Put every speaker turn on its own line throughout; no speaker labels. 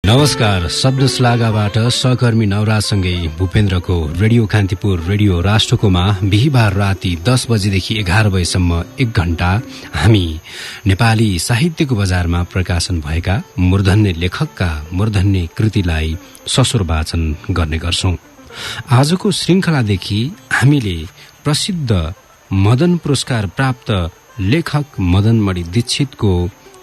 नमस्कार, शब्द श्लाघाबाट सहकर्मी नवराजसँगै भूपेन्द्रको रेडियो कान्तिपुर रेडियो राष्ट्रकोमा बिहिबार राति 10 बजेदेखि 11 बजेसम्म 1 घण्टा हामी नेपाली साहित्यको बजारमा प्रकाशन भएका मूर्धन्य लेखकका मूर्धन्य कृतिलाई ससुर वाचन गर्ने गर्छौं। आजको श्रृंखलादेखि हामीले प्रसिद्ध मदन पुरस्कार प्राप्त लेखक मदनमणि दीक्षितको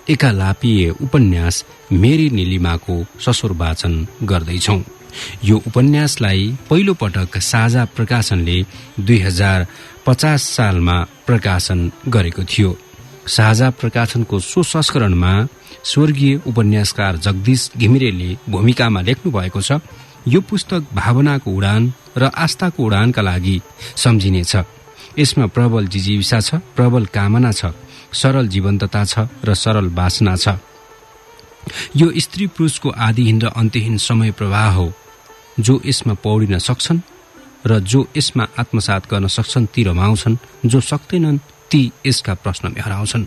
एकालापीय उपन्यास मेरी नीलिमाको ससुर वाचन गर्दैछौं। यो उपन्यासलाई पहिलो पटक साझा प्रकाशनले 2050 सालमा प्रकाशन गरेको थियो। साझा प्रकाशनको सो संस्करणमा स्वर्गीय उपन्यासकार जगदीश घिमिरेले भूमिकामा लेख्नु भएको छ। यो पुस्तक भावनाको उडान र आस्थाको उडानका लागि सम्झिनेछ। यसमा प्रबल जिजीविषा छ, प्रबल कामना छ, सरल जीवन्तता छ र सरल वासना छ। यो स्त्री पुरुषको आदिहीन र अन्त्यहीन समय प्रवाह हो। जो यसमा पौडिन सक्छन् र जो यसमा आत्मसात गर्न सक्छन् ती रमाउँछन्, जो सक्दैनन् ती यसका प्रश्नमा हराउँछन्।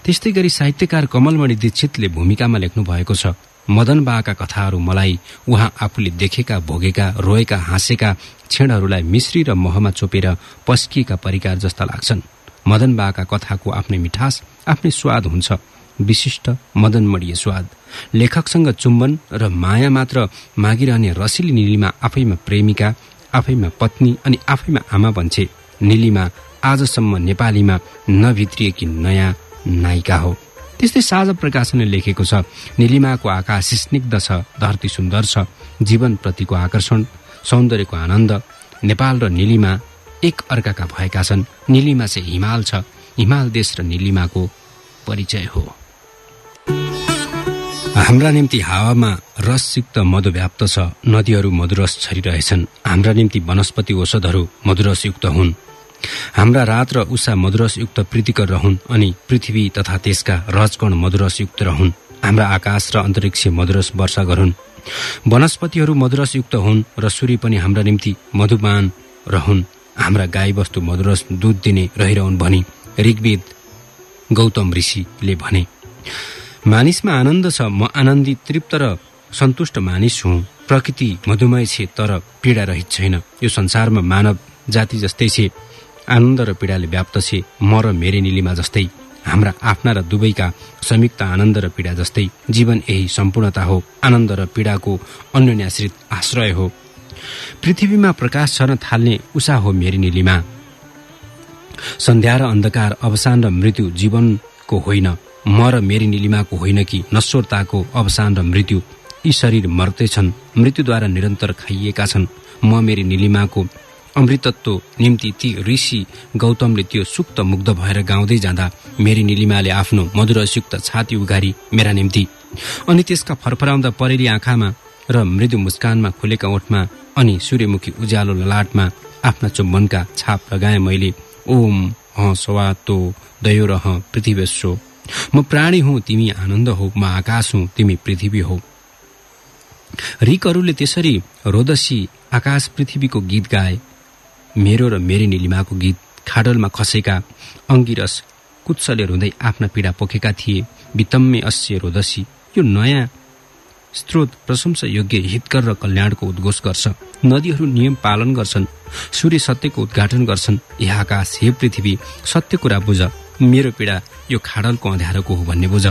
त्यस्तै गरी साहित्यकार कमलमणि दीक्षितले भूमिकामा लेख्नु भएको छ। मदन बाका कथाहरू मलाई उहाँ आफूले देखेका, भोगेका, रोएका, हाँसेका क्षणहरूलाई मिश्री र महमा चोपेर पस्किएका परिकार जस्ता लाग्छन्। मदन बाका कथाको आफ्नै मिठास, आफ्नै स्वाद हुन्छ, विशिष्ट मदनमणीय स्वाद। लेखकसँग चुम्बन र माया मात्र मागिरहने रसिली नीलिमा आफैमा प्रेमिका, आफैमा पत्नी अनि आफैमा आमा बन्छे। नीलिमा आजसम्म नेपालीमा नभित्रिएकी नयाँ नायिका हो। त्यस्तै साझा प्रकाशनले लेखेको छ, नीलिमाको आकाश स्निग्ध छ, धरती सुन्दर छ, जीवन प्रतिको आकर्षण, सौन्दर्यको आनन्द। नेपाल र नीलिमा एक अर्काका भएका छन्। नीलिमा चाहिँ हिमाल छ, हिमाल देश र नीलिमाको परिचय हो। हाम्रा निम्ति हावामा रसयुक्त मधु व्याप्त छ, नदीहरू मधुरस छरिरहेछन्। हाम्रा निम्ति वनस्पति औषधहरू मधुरसयुक्त हुन्। हाम्रा रात र उषा मधुरसयुक्त प्रीतिकर रहन् अनि पृथ्वी तथा त्यसका रजकण मधुरसयुक्त रहन्। हाम्रा आकाश र अन्तरिक्ष मधुरस वर्षा गरून्। वनस्पतिहरू मधुरसयुक्त हुन् र सूर्य पनि हाम्रा निम्ति मधुपान रहन्। हाम्रा गाई बस्तु मधुरस दूध दिने रहिरहन् भनी ऋग्वेद गौतम ऋषिले भने। मानिसमा आनन्द छ, म आनन्दित, तृप्त र सन्तुष्ट मानिस हुँ। प्रकृति मधुमय छे तर पीडा रहित छैन। यो संसारमा मानव जाति जस्तै छे, आनन्द र पीडाले व्याप्त छे। म र मेरी नीलिमा जस्तै, हाम्रा आफ्ना र दुवैका संयुक्त आनन्द र पीडा जस्तै। जीवन यही सम्पूर्णता हो, आनन्द र पीडाको अन्योन्याश्रित आश्रय हो। पृथ्वीमा प्रकाश छर्न थाल्ने उषा हो मेरी नीलिमा। सन्ध्या र अन्धकार, अवसान र मृत्यु जीवनको होइन, म र मेरी नीलिमाको होइन कि नश्वरताको अवसान र मृत्यु। यी शरीर मर्दैछन्, मृत्युद्वारा निरन्तर खाइएका छन्। म मेरी नीलिमाको अमृतत्व निम्ति ती ऋषि गौतमले त्यो सुक्त मुग्ध भएर गाउँदै जाँदा मेरी नीलिमाले आफ्नो मधुरसयुक्त छाती उघारी मेरा निम्ति। अनि त्यसका फरफराउँदा परेली आँखामा र मृदु मुस्कानमा, खुलेका ओठमा अनि सूर्यमुखी उज्यालो ललाटमा आफ्ना चुम्बनका छाप लगाए मैले। ओम ह सवातो दयो रह पृथ्वीश्व। म प्राणी हुँ, तिमी आनन्द हो, म आकाश हुँ, तिमी पृथ्वी हो। ऋकहरूले त्यसरी रोदसी आकाश पृथ्वीको गीत गाए। मेरो र मेरी नीलिमाको गीत खाडलमा खसेका अंगिरस कुत्सले रुँदै आफ्ना पीडा पोखेका थिए। वितम्मे अस्य रोदसी। यो नयाँ स्रोत प्रशंसा योग्य, हितकर र कल्याणको उद्घोष गर्छ। नदीहरू नियम पालन गर्छन्, सूर्य सत्यको उद्घाटन गर्छन्। हे आकाश, हे पृथ्वी, सत्य कुरा बुझ। मेरो पीडा यो खाडलको अँध्यारोको हो भन्ने बुझ।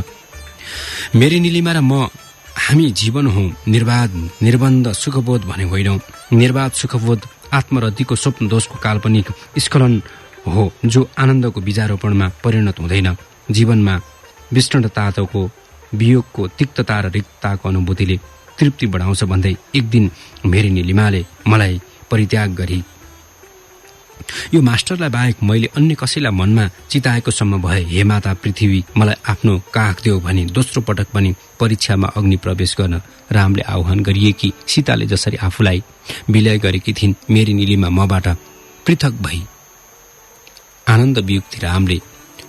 मेरी नीलिमा र म हामी जीवन हौ, निर्वाध निर्बन्ध सुखबोध भने होइनौ। निर्वाध सुखबोध आत्मरतिको स्वप्न दोषको काल्पनिक स्खलन हो, जो आनन्दको बीजारोपणमा परिणत हुँदैन। जीवनमा विष्णुताको, वियोगको, तिक्तता र रिक्तताको अनुभूतिले तृप्ति बढाउँछ भन्दै एक दिन मेरी नीलिमाले मलाई परित्याग गरी। यो मास्टरलाई बाहेक मैले अन्य कसैलाई मनमा चिताएको सम्म भए। हे माता पृथ्वी, मलाई आफ्नो काख देऊ भनी दोस्रो पटक पनि परीक्षामा अग्नि प्रवेश गर्न रामले आह्वान गरिएकी सीताले जसरी आफूलाई विलय गरेकी थिइन्, मेरी नीलिमा मबाट पृथक भई आनन्द वियुक्ति रामले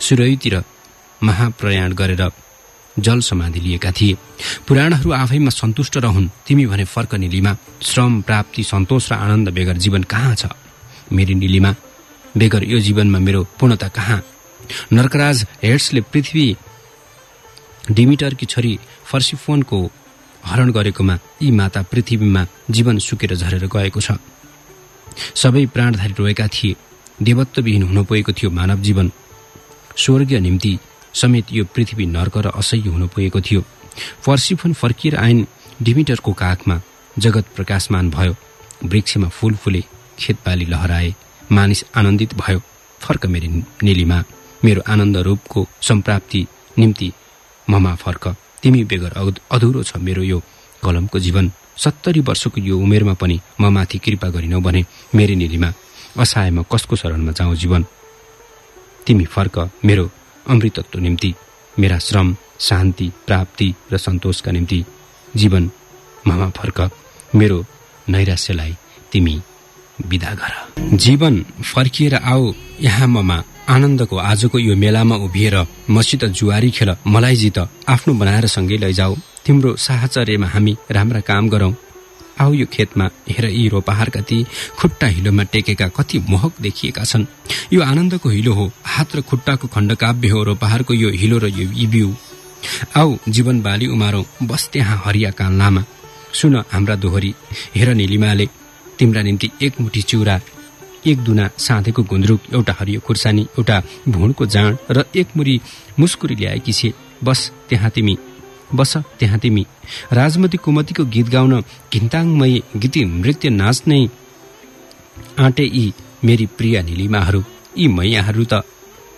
सुरयुतिर महाप्रयाण गरेर जल समाधि लिएका थिए। पुराणहरू आफैमा सन्तुष्ट रहन्, तिमी भने फर्क नीलिमा। श्रम, प्राप्ति, सन्तोष र आनन्द बेगर जीवन कहाँ छ मेरी नीलिमा? बेगर यो जीवनमा मेरो पूर्णता कहाँ? नरकराज हेड्सले पृथ्वी डिमिटरकी छोरी फर्सिफोनको हरण गरेकोमा यी माता पृथ्वीमा जीवन सुकेर झरेर गएको छ। सबै प्राणधारी रोएका थिए। देवत्वविहीन हुन पुगेको थियो मानव जीवन। स्वर्गीय निम्ति समेत यो पृथ्वी नर्क र असह्य हुन पुगेको थियो। पर्सिफोन फर्किएर आइन् डिमिटरको काखमा। जगत प्रकाशमान भयो। वृक्षमा फूल फुले, खेतबाली लहराए, मानिस आनन्दित भयो। फर्क मेरी नीलिमा, मेरो आनन्द रूपको सम्प्राप्ति निम्ति ममा फर्क। तिमी बेगर अधुरो छ मेरो यो कलमको जीवन। 70 वर्षको यो उमेरमा पनि ममाथि कृपा गरिनौ भने मेरी नीलिमा, असहायमा कसको शरणमा जाउँ जीवन। तिमी फर्क मेरो अमृतत्व निम्ति, मेरा श्रम, शान्ति, प्राप्ति र सन्तोषका निम्ति जीवन ममा फर्क। मेरो नैराश्यलाई तिमी विदा गर। जीवन फर्किएर आऊ यहाँ ममा। आनन्दको आजको यो मेलामा उभिएर मसित जुवारी खेल, मलाई जित, आफ्नो बनाएर सँगै लैजाऊ। तिम्रो साहचर्यमा हामी राम्रा काम गरौं। आऊ यो खेतमा हेर, यी रोपाहारका ती खुट्टा हिलोमा टेकेका कति मोहक देखिएका छन्। यो आनन्दको हिलो हो, हात र खुट्टाको खण्डकाव्य हो रोपाहारको यो हिलो र यो बिउ। आऊ जीवन बाली उमारौं, बस त्यहाँ हरिया कान्लामा। सुन हाम्रा दोहोरी, हेर नीलिमाले तिम्रा निम्ति एक मुठी चिउरा, एक दुना साँधेको गुन्द्रुक, एउटा हरियो खुर्सानी, एउटा भुँडको जाँड र एक मुरी मुस्कुरी ल्याएकी छे। बस त्यहाँ तिमी राजमती कुमतीको गीत गाउन, घिन्ताङमयी गीती नृत्य नाच्नै आँटे यी मेरी प्रिय नीलिमाहरू। यी मैयाहरू त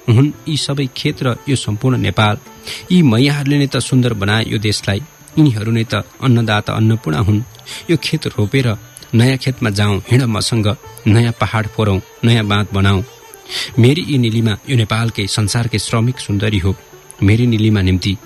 हुन् यी सबै खेत र यो सम्पूर्ण नेपाल। यी मैयाहरूले नै त सुन्दर बनाए यो देशलाई। यिनीहरू नै त अन्नदाता अन्नपूर्णा हुन्। यो खेत रोपेर नयाँ खेतमा जाउँ, हिँड मसँग, नयाँ पहाड फोरौं, नयाँ बाँध बनाऊ। मेरी यी नीलिमा यो नेपालकै संसारकै श्रमिक सुन्दरी हो। मेरी नीलिमा निम्ति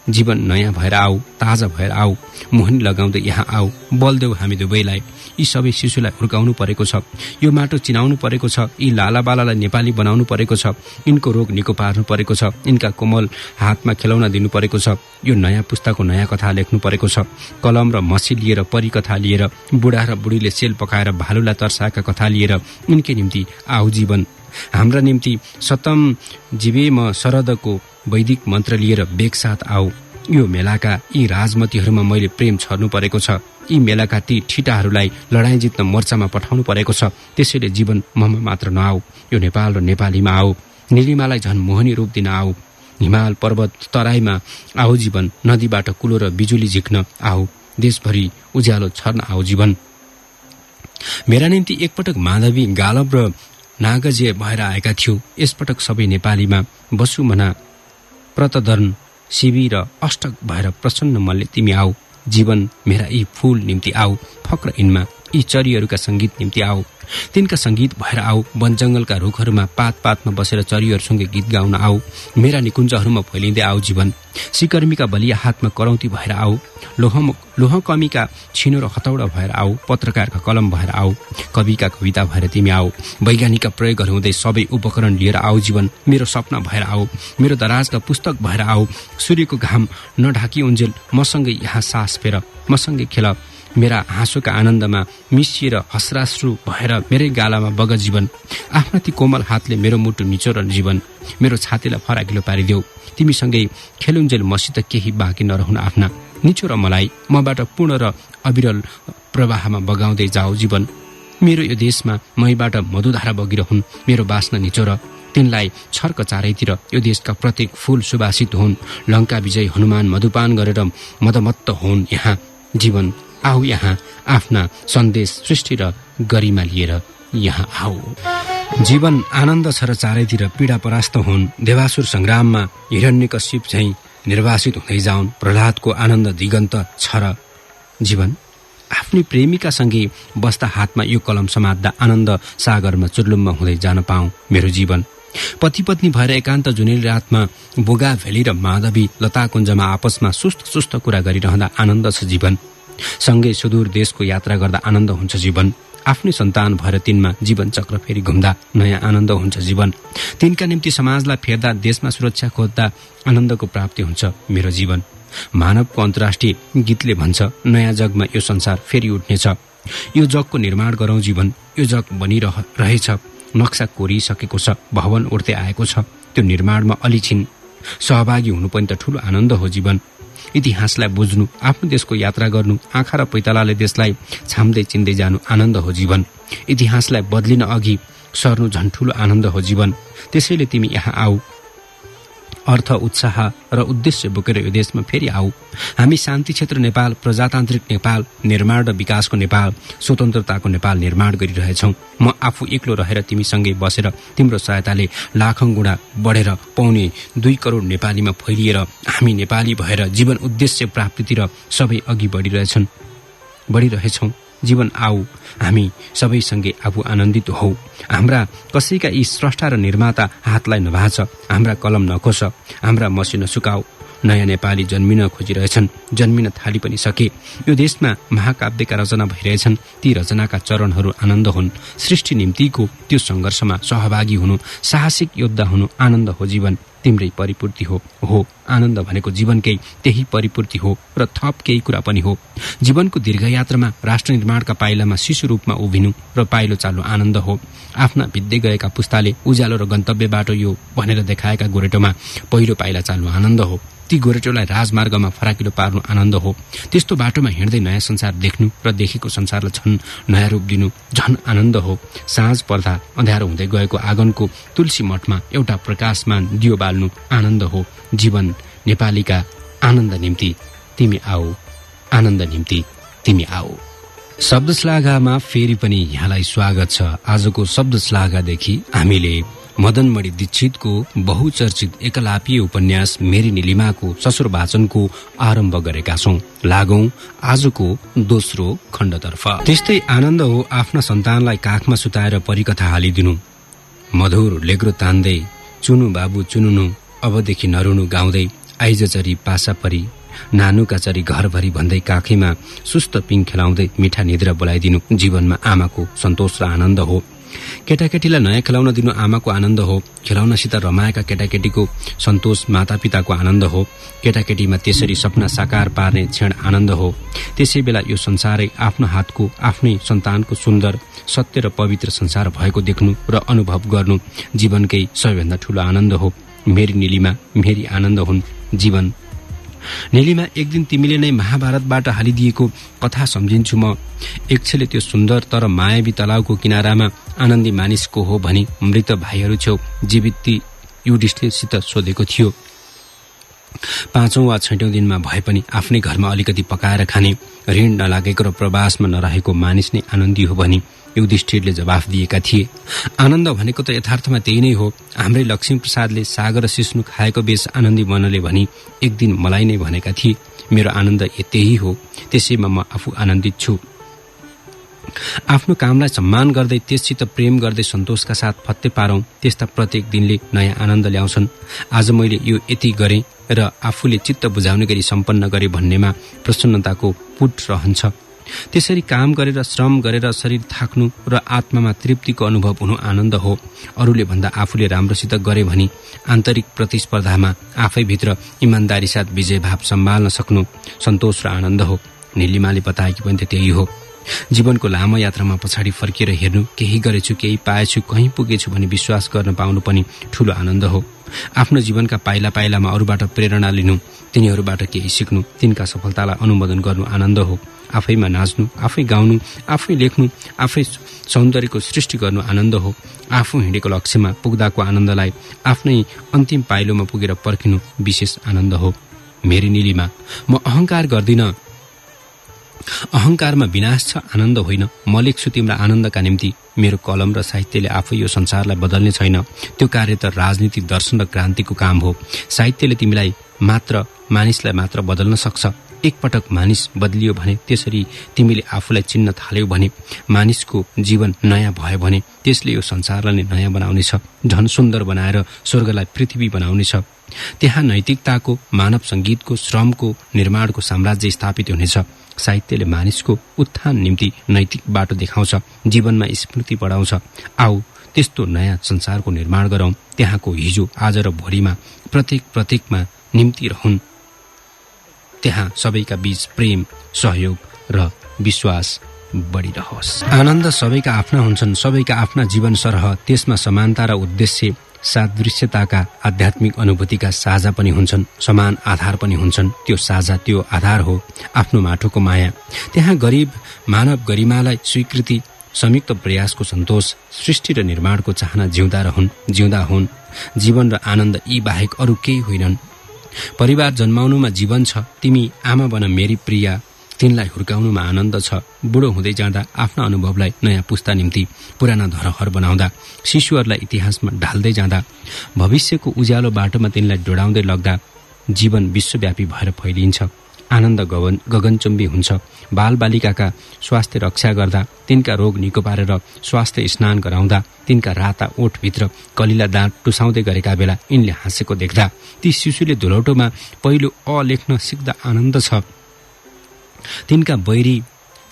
जीवन नयाँ भएर आऊ, ताजा भएर आऊ। मोहनी लगाउँदै यहाँ आऊ, बल देऊ हामी दुवैलाई। यी सबै शिशुलाई हुर्काउनु परेको छ। यो माटो चिनाउनु परेको छ। यी लालाबालालाई नेपाली बनाउनु परेको छ। यिनको रोग निको पार्नु परेको छ। यिनका कोमल हातमा खेलौना दिनु परेको छ। यो नयाँ पुस्ताको नयाँ कथा लेख्नु परेको छ। कलम र मसी लिएर, परिकथा लिएर, बुढा र बुढीले सेल पकाएर भालुलाई तर्साएका कथा लिएर यिनकै निम्ति आऊ जीवन। हाम्रा निम्ति सतम जीवेम शरदको वैदिक मन्त्र लिएर बेगसाथ आऊ। यो मेलाका यी राजमतीहरूमा मैले प्रेम छर्नु परेको छ। यी मेलाका ती ठिटाहरूलाई लडाईँ जित्न मोर्चामा पठाउनु परेको छ। त्यसैले जीवन ममा मात्र नआऊ, यो नेपाल र नेपालीमा आऊ। नीलिमालाई झन् मोहनी रूप दिन आऊ। हिमाल पर्वत तराईमा आऊ जीवन। नदीबाट कुलो र बिजुली झिक्न आऊ। देशभरि उज्यालो छर्न आऊ जीवन। मेरा निम्ति एकपटक माधवी, गालव र नागजे भएर आएका थियो। यसपटक सबै नेपालीमा बसु मना, प्रतदर्न, शिवी र अष्टक भएर प्रसन्न मनले तिमी आऊ जीवन। मेरा यी फूल निम्ति आऊ। फक्र यिनमा यी चरीहरूका संगीत निम्ति आऊ। तिनका संगीत भएर आऊ। वन जंगलका रुखहरूमा पात पातमा बसेर चरीहरूसँगै गीत गाउन आऊ। मेरा निकुञ्जहरूमा फैलिँदै आऊ जीवन। सिकर्मीका बलिया हातमा करौती भएर आऊ। लोहकमीका छिनो र हतौडा भएर आऊ। पत्रकारका कलम भएर आऊ। कविका कविता भएर तिमी आऊ। वैज्ञानिकका प्रयोगहरू हुँदै सबै उपकरण लिएर आऊ जीवन। मेरो सपना भएर आऊ। मेरो दराजका पुस्तक भएर आऊ। सूर्यको घाम नढाकी उन्जेल मसँगै यहाँ सास फेर, मसँगै खेल। मेरा हाँसोका आनन्दमा मिसिएर हसराश्रु भएर मेरै गालामा बग जीवन। आफ्ना ती कोमल हातले मेरो मुटु निचोर जीवन। मेरो छातीलाई फराकिलो पारिदेऊ। तिमीसँगै खेलुन्जेल मसित केही बाँकी नरहुन आफ्ना। निचोर मलाई, मबाट पूर्ण र अविरल प्रवाहमा बगाउँदै जाऊ जीवन। मेरो यो देशमा मैबाट मधुधारा बगिरहन्। मेरो बास्ना निचोर, तिनलाई छर्क चारैतिर। यो देशका प्रत्येक फूल सुवासित हुन्। लङ्का विजय हनुमान मधुपान गरेर मदमत्त हुन् यहाँ जीवन। आऊ यहाँ आफ्ना सन्देश, सृष्टि र गरिमा लिएर यहाँ आऊ जीवन। आनन्द छ र चारैतिर पीडा परास्त हुन्। देवासुर संग्राममा हिरण्यकश्यप झैं निर्वासित हुँदै जाउन्। प्रहलादको आनन्द दिगन्त छ र जीवन। आफ्नी प्रेमिकासँगै बस्दा हातमा यो कलम समात्दा आनन्द सागरमा चुर्लुम्म हुँदै जान पाऊँ मेरो जीवन। पति पत्नी भएर एकान्त जुनेली रातमा बुगा भेली र माधवी लताकुञ्जमा आपसमा सुस्त कुरा गरिरहँदा आनन्द छ जीवन। सँगै सुदूर देशको यात्रा गर्दा आनन्द हुन्छ जीवन। आफ्नै सन्तान भएर तिनमा जीवन चक्र फेरि घुम्दा नयाँ आनन्द हुन्छ जीवन। तिनका निम्ति समाजलाई फेर्दा, देशमा सुरक्षा खोज्दा आनन्दको प्राप्ति हुन्छ मेरो जीवन। मानवको अन्तर्राष्ट्रिय गीतले भन्छ, नयाँ जगमा यो संसार फेरि उठ्नेछ। यो जगको निर्माण गरौँ जीवन। यो जग बनिरहेछ, नक्सा कोरिसकेको छ, भवन उड्दै आएको छ। त्यो निर्माणमा अलिछिन सहभागी हुनु पनि त ठूलो आनन्द हो जीवन। इतिहासलाई बुझ्नु, आफ्नो देशको यात्रा गर्नु, आँखा र पैतालाले देशलाई छाम्दै चिन्दै जानु आनन्द हो जीवन। इतिहासलाई बदलिन अघि सर्नु झन् ठूलो आनन्द हो जीवन। त्यसैले तिमी यहाँ आऊ, अर्थ, उत्साह र उद्देश्य बोकेर यो देशमा फेरि आऊ। हामी शान्ति क्षेत्र नेपाल, प्रजातान्त्रिक नेपाल निर्माण र विकासको नेपाल, स्वतन्त्रताको नेपाल निर्माण गरिरहेछौँ। म आफू एक्लो रहेर तिमीसँगै बसेर तिम्रो सहायताले लाखौं गुणा बढेर पाउने 2 करोड नेपालीमा फैलिएर हामी नेपाली भएर जीवन उद्देश्य प्राप्तितिर सबै अघि बढिरहेछौँ। जीवन आऊ, हामी सबैसँगै आफू आनन्दित हौ। हाम्रा कसैका यी स्रष्टा र निर्माता हातलाई नभाँच, हाम्रा कलम नखोस, हाम्रा मसी नसुकाऊ। नयाँ नेपाली जन्मिन खोजिरहेछन्, जन्मिन थाली पनि सके। यो देशमा महाकाव्यका रचना भइरहेछन्, ती रचनाका चरणहरू आनन्द हुन्। सृष्टि निम्तिको त्यो सङ्घर्षमा सहभागी हुनु, साहसिक योद्धा हुनु आनन्द हो जीवन। तिम्रै परिपूर्ति हो आनन्द भनेको जीवनकै त्यही परिपूर्ति हो र थप केही कुरा पनि हो। जीवनको दीर्घयात्रामा राष्ट्र निर्माणका पाइलामा शिशु रूपमा उभिनु र पाइलो चाल्नु आनन्द हो। आफ्ना भित्दै गएका पुस्ताले उज्यालो र गन्तव्य बाटो यो भनेर देखाएका गोरेटोमा पहिलो पाइला चाल्नु आनन्द हो। ती गोरेटोलाई राजमार्गमा फराकिलो पार्नु आनन्द हो। त्यस्तो बाटोमा हिँड्दै नयाँ संसार देख्नु र देखेको संसारलाई झन् नयाँ रूप दिनु झन् आनन्द हो। साँझ पर्दा अँध्यारो हुँदै गएको आँगनको तुलसी मठमा एउटा प्रकाशमान दियो बाल्नु आनन्द हो। जीवन नेपालीका आनन्द निम्ति तिमी आऊ, आनन्द निम्ति तिमी आऊ। शब्द श्लाघामा फेरि पनि यहाँलाई स्वागत छ। आजको शब्द श्लाघादेखि हामीले मदनमणि दीक्षितको बहुचर्चित एकलापीय उपन्यास मेरी नीलिमाको ससुर वाचनको आरम्भ गरेका छौं। लागौं आजको दोस्रो खण्डतर्फ। त्यस्तै आनन्द हो आफ्ना सन्तानलाई काखमा सुताएर परिकथा हालिदिनु। मधुर लेग्रो तान्दै चुनु बाबु चुनुनु, अबदेखि नरुनु गाउँदै आइजचरी पासा परी, नानुका चरी घरभरि भन्दै काखैमा सुस्त पिङ खेलाउँदै मिठा निद्रा बोलाइदिनु जीवनमा आमाको सन्तोष र आनन्द हो। केटाकेटीलाई नयाँ खेलाउन दिनु आमाको आनन्द हो। खेलाउनासित रमाएका केटाकेटीको सन्तोष मातापिताको आनन्द हो। केटाकेटीमा त्यसरी सपना साकार पार्ने क्षण आनन्द हो। त्यसै बेला यो संसारै आफ्नो हातको आफ्नै सन्तानको सुन्दर सत्य र पवित्र संसार भएको देख्नु र अनुभव गर्नु जीवनकै सबैभन्दा ठूलो आनन्द हो। मेरी नीलिमा मेरी आनन्द हुन् जीवन। नीलिमा, एक दिन तिमीले नै महाभारतबाट हालिदिएको कथा सम्झिन्छु म। एकछेले त्यो सुन्दर तर मायावी तलाउको किनारामा आनन्दी मानिसको हो भनी मृत भाइहरू छेउ जीवित युधिष्ठिरसित सोधेको थियो। 5औं वा 6औं दिनमा भए पनि आफ्नै घरमा अलिकति पकाएर खाने, ऋण नलागेको र प्रवासमा नरहेको मानिस नै आनन्दी हो भनी युधिष्ठिरले जवाफ दिएका थिए। आनन्द भनेको त यथार्थमा त्यही नै हो। हाम्रै लक्ष्मीप्रसादले साग र सिस्नु खाएको बेस आनन्दी मनले भनी एक दिन मलाई नै भनेका थिए। मेरो आनन्द त्यही हो, त्यसैमा म आफू आनन्दित छु। आफ्नो कामलाई सम्मान गर्दै त्यससित प्रेम गर्दै सन्तोषका साथ फत्ते पारौं, त्यस्ता प्रत्येक दिनले नयाँ आनन्द ल्याउँछन्। आज मैले यो यति गरेँ र आफूले चित्त बुझाउने गरी सम्पन्न गरे भन्नेमा प्रसन्नताको पुट रहन्छ। त्यसरी काम गरेर श्रम गरेर शरीर थाक्नु र आत्मामा तृप्तिको अनुभव हुनु आनन्द हो। अरूले भन्दा आफूले राम्रोसित गरे भनी आन्तरिक प्रतिस्पर्धामा आफैभित्र इमान्दारी साथ विजय भाव सम्हाल्न सक्नु सन्तोष र आनन्द हो। नीलिमाले बताएकी पनि त्यही हो। जीवनको लामो यात्रामा पछाडि फर्किएर हेर्नु, केही गरेछु, केही पाएछु, कहीँ पुगेछु भनी विश्वास गर्न पाउनु पनि ठूलो आनन्द हो। आफ्नो जीवनका पाइला पाइलामा अरूबाट प्रेरणा लिनु, तिनीहरूबाट केही सिक्नु, तिनका सफलतालाई अनुमोदन गर्नु आनन्द हो। आफैमा नाच्नु, आफै गाउनु, आफै लेख्नु, आफै सौन्दर्यको सृष्टि गर्नु आनन्द हो। आफू हिँडेको लक्ष्यमा पुग्दाको आनन्दलाई आफ्नै अन्तिम पाइलोमा पुगेर पर्खिनु विशेष आनन्द हो। मेरी नीलिमा, म अहंकार गर्दिन। अहंकारमा विनाश छ, आनन्द होइन। म लेख्छु तिम्रा आनन्दका निम्ति। मेरो कलम र साहित्यले आफै यो संसारलाई बदल्ने छैन। त्यो कार्य त राजनीति, दर्शन र क्रान्तिको काम हो। साहित्यले तिमीलाई मात्र, मानिसलाई मात्र बदल्न सक्छ। एकपटक मानिस बदलियो भने, त्यसरी तिमीले आफूलाई चिन्न थाल्यौ भने, मानिसको जीवन नयाँ भयो भने त्यसले यो संसारलाई नै नयाँ बनाउनेछ, झन सुन्दर बनाएर स्वर्गलाई पृथ्वी बनाउनेछ। त्यहाँ नैतिकताको, मानव संगीतको, श्रमको, निर्माणको साम्राज्य स्थापित हुनेछ। साहित्यले मानिसको उत्थान निम्ति नैतिक बाटो देखाउँछ, जीवनमा स्मृति बढाउँछ। आऊ त्यस्तो नयाँ संसारको निर्माण गरौं। त्यहाँको हिजो, आज र भोलिमा प्रत्येकमा निम्ति रहन्। त्यहाँ सबैका बीच प्रेम, सहयोग र विश्वास बढिरहोस्। आनन्द सबैका आफ्ना हुन्छन्, सबैका आफ्ना जीवन सरह, त्यसमा समानता र उद्देश्य सादृश्यताका आध्यात्मिक अनुभूतिका साझा पनि हुन्छन्, समान आधार पनि हुन्छन्। त्यो साझा, त्यो आधार हो आफ्नो माटोको माया। त्यहाँ गरिब मानव गरिमालाई स्वीकृति, संयुक्त प्रयासको सन्तोष, सृष्टि र निर्माणको चाहना जिउँदा हुन्। जीवन र आनन्द यी बाहेक अरू केही होइनन्। परिवार जन्माउनुमा जीवन छ, तिमी आमा बन मेरी प्रिया, तिनलाई हुर्काउनुमा आनन्द छ। बुढो हुँदै जाँदा आफ्ना अनुभवलाई नयाँ पुस्ता निम्ति पुराना धरोहर बनाउँदा, शिशुहरूलाई इतिहासमा ढाल्दै जाँदा, भविष्यको उज्यालो बाटोमा तिनलाई डोडाउँदै लग्दा जीवन विश्वव्यापी भएर फैलिन्छ। आनन्द गगनचुम्बी हुन्छ। बालबालिकाका स्वास्थ्य रक्षा गर्दा, तिनका रोग निको पारेर स्वास्थ्य स्नान गराउँदा, तिनका राता ओठभित्र कलिला दाँत टुसाउँदै गरेका बेला यिनले हाँसेको देख्दा, ती शिशुले धुलौटोमा पहिलो अ लेख्न सिक्दा आनन्द छ। तिनका बैरी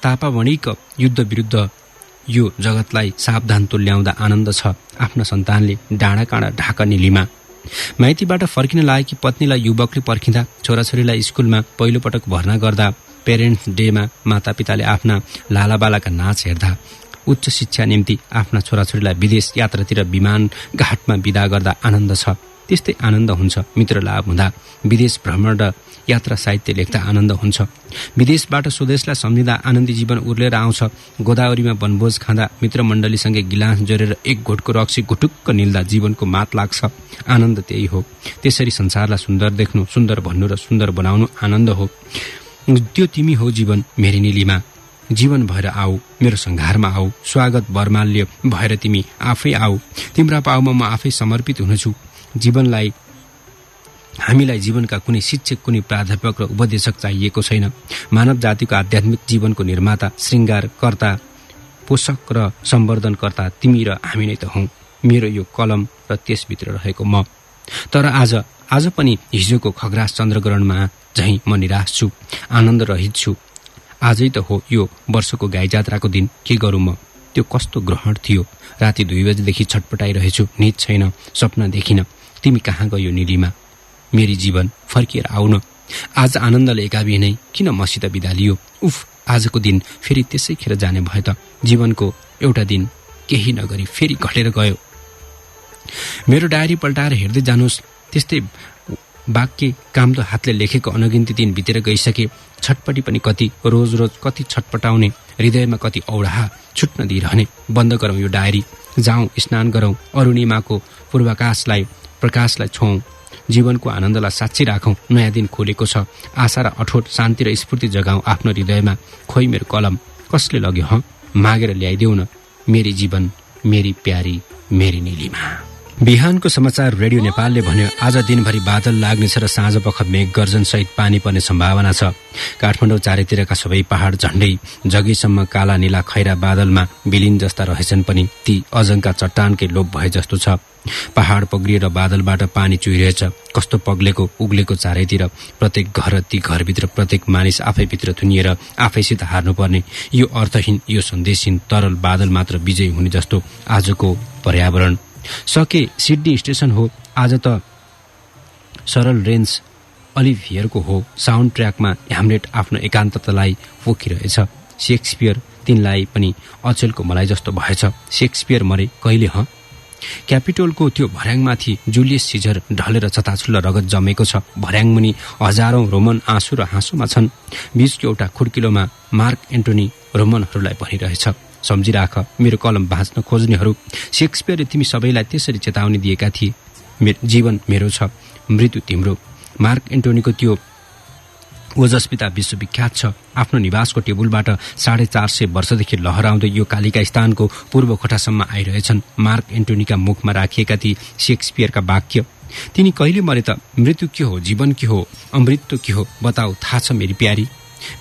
तापावणिक युद्ध विरुद्ध यो जगतलाई सावधान तुल्याउँदा आनन्द छ। आफ्ना सन्तानले डाँडा काँडा ढाका निलीमा माइतीबाट फर्किन लागेकी पत्नीलाई युवकले पर्खिँदा, छोराछोरीलाई स्कुलमा पहिलोपटक भर्ना गर्दा, पेरेन्ट्स डेमा मातापिताले आफ्ना लालाबालाका नाच हेर्दा, उच्च शिक्षा निम्ति आफ्ना छोराछोरीलाई विदेश यात्रातिर विमान घाटमा विदा गर्दा आनन्द छ। त्यस्तै आनन्द हुन्छ मित्र लाभ हुँदा, विदेश भ्रमण र यात्रा साहित्य लेख्दा आनन्द हुन्छ। विदेशबाट स्वदेशलाई सम्झिँदा आनन्दी जीवन उर्लेर आउँछ। गोदावरीमा वनभोज खाँदा, मित्रमण्डलीसँगै गिलास जोरेर एक घोटको रक्सी गुटुक्क निल्दा जीवनको मात लाग्छ। आनन्द त्यही हो। त्यसरी संसारलाई सुन्दर देख्नु, सुन्दर भन्नु र सुन्दर बनाउनु आनन्द हो। त्यो तिमी हो जीवन मेरी निलीमा। जीवन भएर आऊ, मेरो संघारमा आऊ, स्वागत वरमाल्य भएर तिमी आफै आऊ। तिम्रा पाउमा म आफै समर्पित हुनेछु। हामीलाई जीवनका कुनै शिक्षक, कुनै प्राध्यापक र उपदेशक चाहिएको छैन। मानव जातिको आध्यात्मिक जीवनको निर्माता, श्रृङ्गारकर्ता, पोषक र सम्वर्धनकर्ता तिमी र हामी नै त हौ। मेरो यो कलम र त्यसभित्र रहेको म। तर आज पनि हिजोको खग्रास चन्द्रग्रहणमा झैँ म निराश छु, आनन्द रहित छु। आजै त हो यो वर्षको गाई जात्राको दिन। के गरौँ म? त्यो कस्तो ग्रहण थियो। राति 2 बजेदेखि छटपटाइरहेछु। निद छैन, सपना देखिन। तिमी कहाँ गयो निलीमा? मेरी जीवन फर्किएर आउन। आज आनन्दले एकाबी नै किन मसित बिदा लियो? उफ, आजको दिन फेरि त्यसै खेर जाने भए त। जीवनको एउटा दिन केही नगरी फेरि घटेर गयो। मेरो डायरी पल्टाएर हेर्दै जानुहोस्। त्यस्तै वाक्य कामदो हातले लेखेको अनगिन्ती दिन बितेर गइसके। छटपटी पनि कति, रोज कति छटपटाउने, हृदयमा कति औडाहा छुट्न दिइरहने। बन्द गरौँ यो डायरी, जाउँ स्नान गरौँ, अरुणिमाको प्रकाशलाई छौँ, जीवनको आनन्दलाई साँच्ची राखौँ। नयाँ दिन खोलेको छ। आशा र अठोट, शान्ति र स्फूर्ति जगाउँ आफ्नो हृदयमा। खोइ मेरो कलम कसले लग्यो? मागेर ल्याइदेऊ न मेरी जीवन, मेरी प्यारी, मेरी निलीमा। बिहानको समाचार रेडियो नेपालले भन्यो, आज दिनभरि बादल लाग्नेछ र साँझपख मेघ गर्जनसहित पानी पर्ने सम्भावना छ। काठमाडौँ चारैतिरका सबै पहाड झण्डै जगेसम्म काला नीला खैरा बादलमा विलिन जस्ता रहेछन् पनि ती अजङ्का चट्टानकै लोप भए जस्तो छ। पहाड पग्लिएर बादलबाट पानी चुहिरहेछ। कस्तो पग्लेको उग्लेको चारैतिर। प्रत्येक घर, ती घरभित्र प्रत्येक मानिस आफैभित्र थुनिएर आफैसित हार्नुपर्ने यो अर्थहीन, यो सन्देशहीन तरल बादल मात्र विजयी हुने जस्तो आजको पर्यावरण। सके सिडनी स्टेशन हो। आज त सरल रेन्ज अलिभियरको हो। साउन्ड ट्र्याकमा ह्यामलेट आफ्नो एकान्ततालाई पोखिरहेछ। शेक्सपियर तिनलाई पनि अचेलको मलाई जस्तो भएछ। शेक्सपियर मरे कहिले? क्यापिटोलको त्यो भर्याङमाथि जुलियस सिजर ढलेर छताछुल्ल रगत जमेको छ। भर्याङमुनि हजारौं रोमन आँसु र हाँसोमा छन्। बीचको एउटा खुड्किलोमा मार्क एन्टोनी रोमनहरूलाई भनिरहेछ, सम्झिराख मेरो कलम भाँच्न खोज्नेहरू, शेक्सपियरले तिमी सबैलाई त्यसरी चेतावनी दिएका थिए, जीवन मेरो छ, मृत्यु तिम्रो। मार्क एन्टोनीको त्यो ओजस्पिता विश्वविख्यात छ। आफ्नो निवासको टेबुलबाट 450 वर्षदेखि लहराउँदै यो कालिका स्थानको पूर्व कोठासम्म आइरहेछन्। मार्क एन्टोनीका मुखमा राखिएका ती शेक्सपियरका वाक्य। तिनी कहिले मरे त? मृत्यु के हो? जीवन के हो? अमृत के हो? बताऊ, थाहा छ मेरी प्यारी?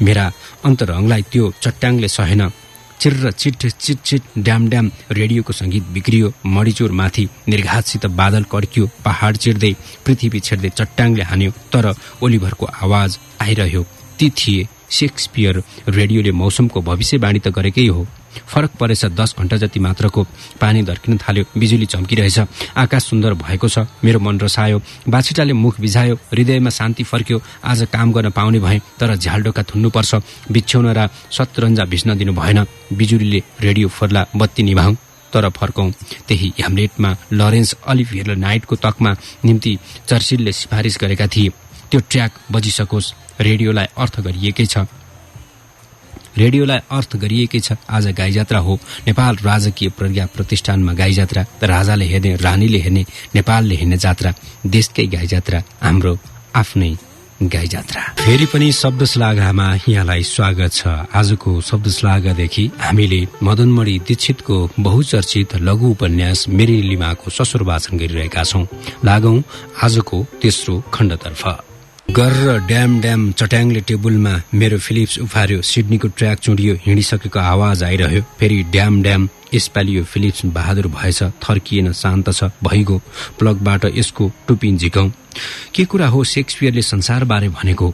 मेरा अन्तरङ्गलाई त्यो चट्याङले सहेन। चिर्र चिट चिट चिट ड्याम ड्याम रेडियोको संगीत बिग्रियो। मणिचोर माथि निर्घातसित बादल कड्कियो। पहाड चिर्दै पृथ्वी छेड्दै चट्टाङले हान्यो। तर ओलिभरको आवाज आइरह्यो। ती थिए शेक्सपियर रेडियोले मौसमको भविष्यवाणी त गरेकै हो। फरक परेछ 10 घण्टा जति मात्रको पानी धर्किन थाल्यो, बिजुली चम्किरहेछ, आकाश सुन्दर भएको छ। मेरो मन रसायो, बाछिटाले मुख भिजायो, हृदयमा शान्ति फर्क्यो। आज काम गर्न पाउने भए, तर झ्यालडोका थुन्नुपर्छ। बिछ्याउन र शतरन्जा भिज्न दिनु भएन। बिजुलीले रेडियो फोर्ला, बत्ती निभाऊ तर फर्कौं। त्यही ह्यामलेटमा लरेन्स अलिभियर नाइटको तकमा निम्ति चर्चिलले सिफारिस गरेका थिए। त्यो ट्र्याक बजिसकोस्, रेडियोलाई अर्थ गरिएकै छ। रेडियोलाई अर्थ गरिएकै छ। आज गाई जात्रा हो। नेपाल राजकीय प्रज्ञा प्रतिष्ठानमा गाई जात्रा, राजाले हेर्ने, रानीले हेर्ने, नेपालले हेर्ने जात्रा, देशकै गाई जात्रा, हाम्रो आफ्नै गाई जात्रा। फेरि पनि शब्द श्लाघामा यहाँलाई स्वागत छ। आजको शब्द श्लाघादेखि हामीले मदनमणि दीक्षितको बहुचर्चित लघु उपन्यास मेरी नीलिमाको ससुर वाचन गरिरहेका छौं। लागौं आजको तेस्रो खण्डतर्फ। गरेर ड्याम ड्याम चट्याङले टेबुलमा मेरो फिलिप्स उफार्यो। सिडनीको ट्र्याक चुडियो, हिँडिसकेको आवाज आइरह्यो। फेरि ड्याम ड्याम यसपालि यो फिलिप्स बहादुर भएछ, थर्किएन, शान्त छ। भइगो, प्लगबाट यसको टुपिन झिकौं। के कुरा हो शेक्सपियरले संसारबारे भनेको?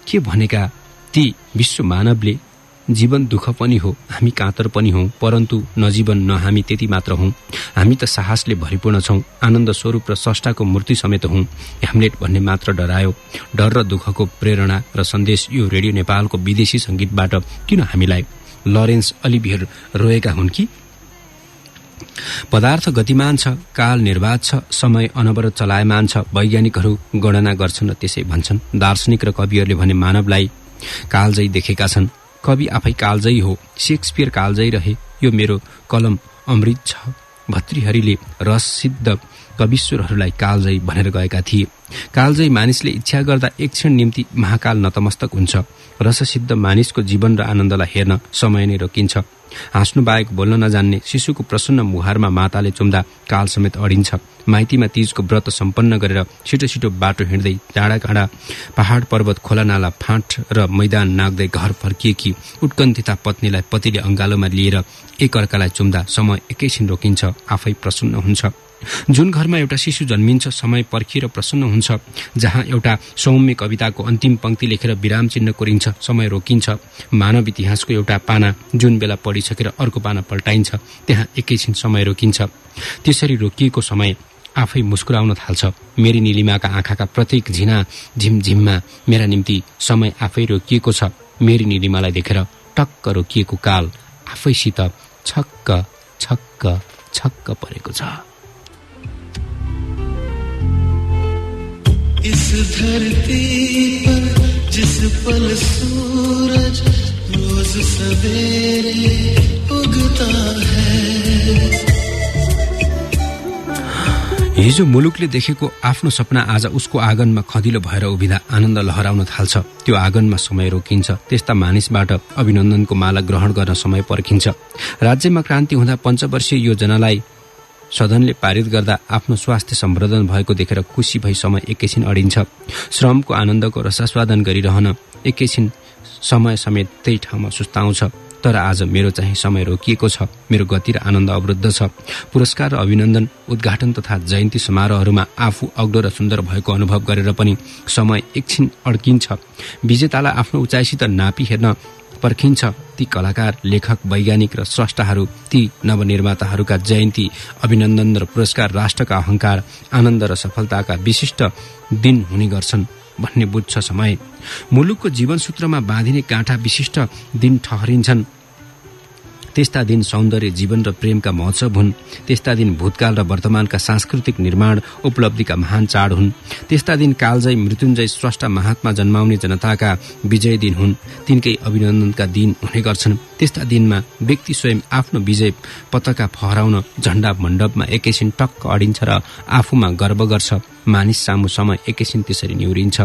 के भनेका ती विश्व मानवले? जीवन दुःख पनि हो, हामी कातर पनि हौं, परन्तु नजीवन न हामी त्यति मात्र हौं। हामी त साहसले भरिपूर्ण छौं, आनन्द स्वरूप र स्रष्टाको मूर्ति समेत हौं। ह्यामलेट भन्ने मात्र डरायो। डर र दुःखको प्रेरणा र सन्देश यो रेडियो नेपालको विदेशी संगीतबाट किन हामीलाई? लरेन्स अलिभियर रोएका हुन् कि? पदार्थ गतिमान छ, काल निर्वाध छ, समय अनवरत चलायमान छ। वैज्ञानिकहरू गणना गर्छन् र त्यसै भन्छन्। दार्शनिक र कविहरूले भने मानवलाई कालजयी देखेका छन्। कवि आफै कालजयी हो। शेक्सपियर कालजयी रहे। यो मेरो कलम अमृत छ। भतृहरिले रससिद्ध कविश्वरहरूलाई कालजयी भनेर गएका थिए। कालजयी मानिसले इच्छा गर्दा एक क्षण निम्ति महाकाल नतमस्तक हुन्छ। रससिद्ध मानिसको जीवन र आनन्दलाई हेर्न समय नै रोकिन्छ। हाँस्नु बाहेक बोल्न नजान्ने शिशुको प्रसन्न मुहारमा माताले चुम्दा काल समेत अडिन्छ। माइतीमा तीजको व्रत सम्पन्न गरेर छिटो छिटो बाटो हिँड्दै डाँडा काँडा, पहाड पर्वत, खोला नाला, फाँट र मैदान नाग्दै घर फर्किएकी उत्कण्ठिता पत्नीलाई पतिले अङ्गालोमा लिएर एक अर्कालाई चुम्दा समय एकैछिन रोकिन्छ, आफै प्रसन्न हुन्छ। जुन घरमा एउटा शिशु जन्मिन्छ, समय पर्खिएर प्रसन्न हुन्छ। जहाँ एउटा सौम्य कविताको अन्तिम पंक्ति लेखेर विराम चिन्ह कोरिन्छ, समय रोकिन्छ। मानव इतिहासको एउटा पाना जुन बेला पढिसकेर अर्को पाना पल्टाइन्छ, त्यहाँ एकैछिन समय रोकिन्छ। त्यसरी रोकिएको समय आफै मुस्कुराउन थाल्छ। मेरी नीलिमाका आँखाका प्रत्येक झिना झिमझिममा मेरा निम्ति समय आफै रोकिएको छ। मेरी नीलिमालाई देखेर टक्क रोकिएको काल आफैसित छक्क छक्क छक्क परेको छ।
इस धरती पर जिस पल सूरज रोज सवेरे उगता है।
हिजो मुलुकले देखेको आफ्नो सपना आज उसको आँगनमा खदिलो भएर उभिँदा आनन्द लहराउन थाल्छ। त्यो आँगनमा समय रोकिन्छ। त्यस्ता मानिसबाट अभिनन्दनको माला ग्रहण गर्न समय पर्खिन्छ। राज्यमा क्रान्ति हुँदा पञ्चवर्षीय योजनालाई सदनले पारित गर्दा आफ्नो स्वास्थ्य सम्वर्धन भएको देखेर खुसी भई समय एकैछिन अडिन्छ। श्रमको आनन्दको रसास्वादन गरिरहन एकैछिन समय समेत त्यही ठाउँमा सुस्ताउँछ। तर आज मेरो चाहिँ समय रोकिएको छ। मेरो गति र आनन्द अवरुद्ध छ। पुरस्कार र अभिनन्दन, उद्घाटन तथा जयन्ती समारोहहरूमा आफू अग्लो र सुन्दर भएको अनुभव गरेर पनि समय एकछिन अड्किन्छ। विजेतालाई आफ्नो उचाइसित नापी हेर्न पर्खिन्छ। ती कलाकार, लेखक, वैज्ञानिक र स्रष्टाहरू, ती नवनिर्माताहरूका जयन्ती, अभिनन्दन र पुरस्कार राष्ट्रका अहंकार, आनन्द र सफलताका विशिष्ट दिन हुने गर्छन् भन्ने बुझ्छ समय। मुलुकको जीवनसूत्रमा बाँधिने गाँठा विशिष्ट दिन ठहरिन्छन्। त्यस्ता दिन सौन्दर्य, जीवन र प्रेमका महोत्सव हुन्। त्यस्ता दिन भूतकाल र वर्तमानका सांस्कृतिक निर्माण उपलब्धिका महान चाड हुन्। त्यस्ता दिन कालजयी, मृत्युञ्जय, स्रष्टा महात्मा जन्माउने जनताका विजय दिन हुन्। तिनकै अभिनन्दनका दिन हुने गर्छन्। त्यस्ता दिनमा व्यक्ति स्वयं आफ्नो विजय पताका फहराउन झण्डा मण्डपमा एकैछिन टक्क अडिन्छ र आफूमा गर्व गर्छ। मानिस सामु समय एकैछिन त्यसरी निहुरिन्छ।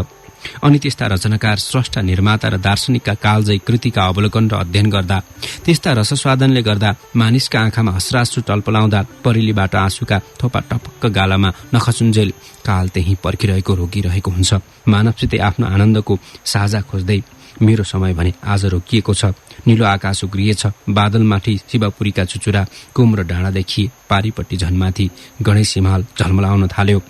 अनि त्यस्ता रचनाकार, स्रष्टा, निर्माता र दार्शनिकका कालजयी कृतिका अवलोकन र अध्ययन गर्दा, त्यस्ता रसस्वादनले गर्दा मानिसका आँखामा हसराश्रु टल्पलाउँदा परिलीबाट आँसुका थोपा टपक्क गालामा नखचुन्जेल काल त्यही पर्खिरहेको, रोकिरहेको हुन्छ। मानवसितै आफ्नो आनन्दको साझा खोज्दै मेरो समय भने आज रोकिएको छ। निलो आकाश उग्रिएछ। बादलमाथि शिवपुरीका चुचुरा कुम र डाँडा देखिए। पारीपट्टि झन्माथि गणेश हिमाल झलमलाउन थाल्यो।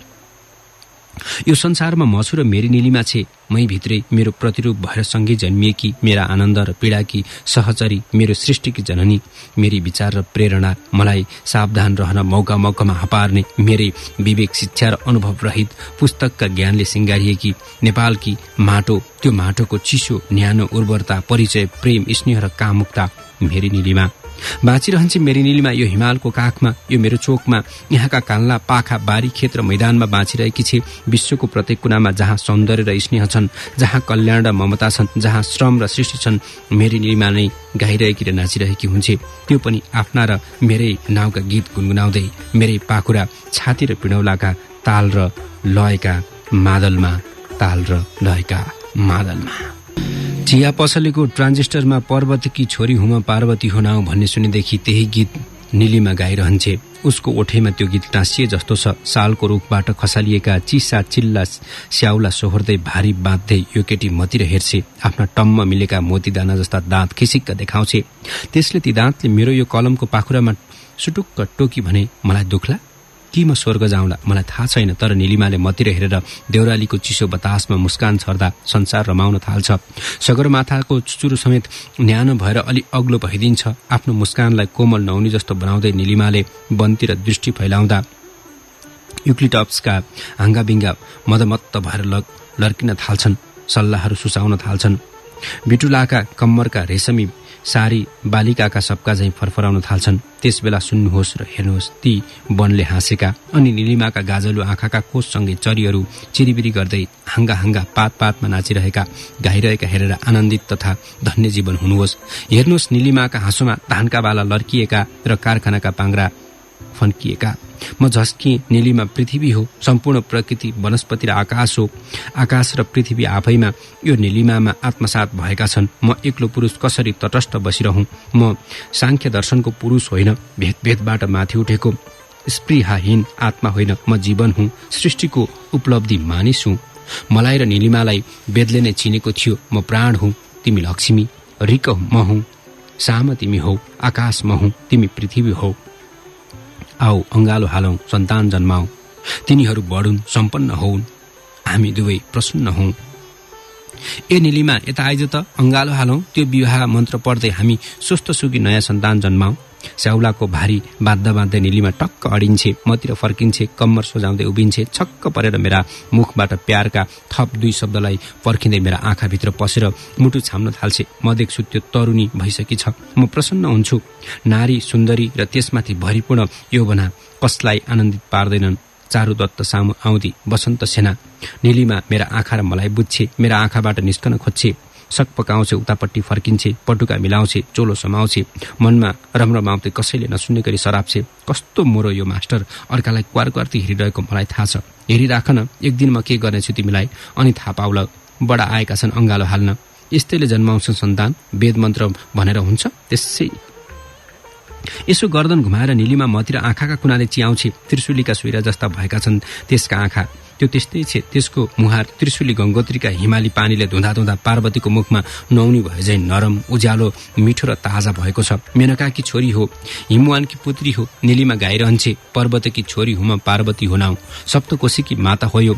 यो संसारमा म छु र मेरी नीलिमा छे, मै भित्रै मेरो प्रतिरूप भएर सँगै जन्मिएकी, मेरा आनन्द र पीडाकी सहचरी, मेरो सृष्टिकी जननी, मेरी विचार र प्रेरणा, मलाई सावधान रहन मौका मौकामा हपार्ने, मेरै विवेक शिक्षा र अनुभव रहित पुस्तकका ज्ञानले सिंगारिएकी नेपालकी माटो, त्यो माटोको चिसो न्यानो उर्वरता, परिचय, प्रेम, स्नेह र कामुकता मेरी नीलिमा। बाँचिरहन्छे मेरी नीलिमा यो हिमालको काखमा, यो मेरो चोकमा। यहाँका कान्ला पाखा बारी खेत र मैदानमा बाँचिरहेकी छे, विश्वको प्रत्येक कुनामा जहाँ सौन्दर्य र स्नेह छन्, जहाँ कल्याण र ममता छन्, जहाँ श्रम र सृष्टि छन्, मेरी नीलिमा नै गाइरहेकी र नाचिरहेकी हुन्छे। त्यो पनि आफ्ना र मेरै नाउँका गीत गुनगुनाउँदै, मेरै पाखुरा छाती र पिडौलाका ताल र लयका मादलमा, ताल र लयका मादलमा। चिया पसलेको ट्रान्जिस्टरमा पर्वतकी छोरी हुम पार्वती हो नाउ भन्ने सुनेदेखि त्यही गीत नीलिमा गाइरहन्छे। उसको ओठैमा त्यो गीत टाँसिए जस्तो छ। सालको रुखबाट खसालिएका चिसा चिल्ला स्याउला सोहोर्दै भारी बाँध्दै यो केटी मतिर हेर्छे। आफ्ना टम्म मिलेका मोतीदाना जस्ता दाँत खिसिक्क देखाउँछे। त्यसले ती दाँतले मेरो यो कलमको पाखुरामा सुटुक्क टोकी भने मलाई दुख्ला कि म स्वर्ग जाउँला मलाई थाहा छैन। तर नीलिमाले मतिर हेरेर देउरालीको चिसो बतासमा मुस्कान छर्दा संसार रमाउन थाल्छ। सगरमाथाको चुचुरो समेत न्यानो भएर अलि अग्लो भइदिन्छ। आफ्नो मुस्कानलाई कोमल नौनी जस्तो बनाउँदै नीलिमाले वनतिर दृष्टि फैलाउँदा युक्लिटप्सका हाँगाबिङ्गा मदमत्त भएर लर्किन थाल्छन्। सल्लाहहरू सुसाउन थाल्छन्। बिटुलाका कम्मरका रेशमी सारी बालिकाका सबका झैं फरफराउन थाल्छन्। त्यसबेला सुन्नुहोस् र हेर्नुहोस् ती वनले हाँसेका अनि नीलिमाका गाजलु आँखाका कोषसँगै चरीहरू चिरिबिरी गर्दै हाँगा हाँगा पात पातमा नाचिरहेका गाइरहेका हेरेर आनन्दित तथा धन्य जीवन हुनुहोस्। हेर्नुहोस् नीलिमाका हाँसोमा धानका बाला लर्किएका र कारखानाका पाङ्ग्रा फन्किएका। म झस्किएँ। नीलिमा पृथ्वी हो, सम्पूर्ण प्रकृति वनस्पति र आकाश हो। आकाश र पृथ्वी आफैमा यो नीलिमामा आत्मसात भएका छन्। म एक्लो पुरुष कसरी तटस्थ बसिरहँ? म सांख्य दर्शनको पुरुष होइन, भेदभेदबाट माथि उठेको स्पृहाहीन आत्मा होइन, म जीवन हुँ, सृष्टिको उपलब्धि मानिस हुँ। मलाई र नीलिमालाई वेदले नै चिनेको थियो। म प्राण हुँ, तिमी लक्ष्मी, रिक म हुँ, साम तिमी हौ, आकाश म हुँ, तिमी पृथ्वी हौ। आओ अङ्गालो हालौं, सन्तान जन्माऊ, तिनीहरू बढुन्, सम्पन्न हौन्, हामी दुवै प्रसन्न हौं। ए नीलिमा यता आइज त, अङ्गालो हालौं, त्यो विवाह मन्त्र पढ्दै हामी स्वस्थ सुखी नयाँ सन्तान जन्माऊ। स्याउलाको भारी बाँध्दा बाँध्दै नीलिमा टक्क अडिन्छे, मतिर फर्किन्छे, कम्मर सोझाउँदै उभिन्छे। छक्क परेर मेरा मुखबाट प्यारका थप 2 शब्दलाई पर्खिँदै मेरा आँखाभित्र पसेर मुटु छाम्न थाल्छे। म देख्छु त्यो तरुणी भइसकी छ। म प्रसन्न हुन्छु। नारी सुन्दरी र त्यसमाथि भरिपूर्ण यौवना कसलाई आनन्दित पार्दैनन्। चारुदत्त सामु आउँदी बसन्त सेना। नीलिमा मेरा आँखा र मलाई बुझ्छे, मेरा आँखाबाट निस्कन खोज्छे। सक पकाउँछे, उतापट्टि फर्किन्छे, पटुका मिलाउँछे, चोलो समाउँछे। मनमा रमरमाउँदै कसैले नसुन्ने गरी सराप्छे। कस्तो मोरो यो मास्टर, अर्कालाई क्वारक्वार्ती हेरिरहेको मलाई थाहा छ। हेरिराख न, एक दिन म के गर्नेछु तिमीलाई, अनि थाहा पाउल। बडा आएका छन् अङ्गालो हाल्न। यस्तैले जन्माउँछन् सन्तान, वेद मन्त्र भनेर हुन्छ त्यसै। यसो गर्दन घुमाएर नीलिमा मतिर आँखाका कुनाले चियाउँछे। त्रिशुलीका सुइरा जस्ता भएका छन् त्यसका आँखा। त्यो त्यस्तै छे। त्यसको मुहार त्रिशुली गङ्गोत्रीका हिमाली पानीले धुँदा धुँदा पार्वतीको मुखमा नौनी भए झैं नरम, उज्यालो, मिठो र ताजा भएको छ। मेनकाकी छोरी हो, हिमवानकी पुत्री हो। नीलिमा गाइरहन्छे, पर्वतकी छोरी हुम पार्वती हो नाउ, सप्तकोशीकी माता हो यो,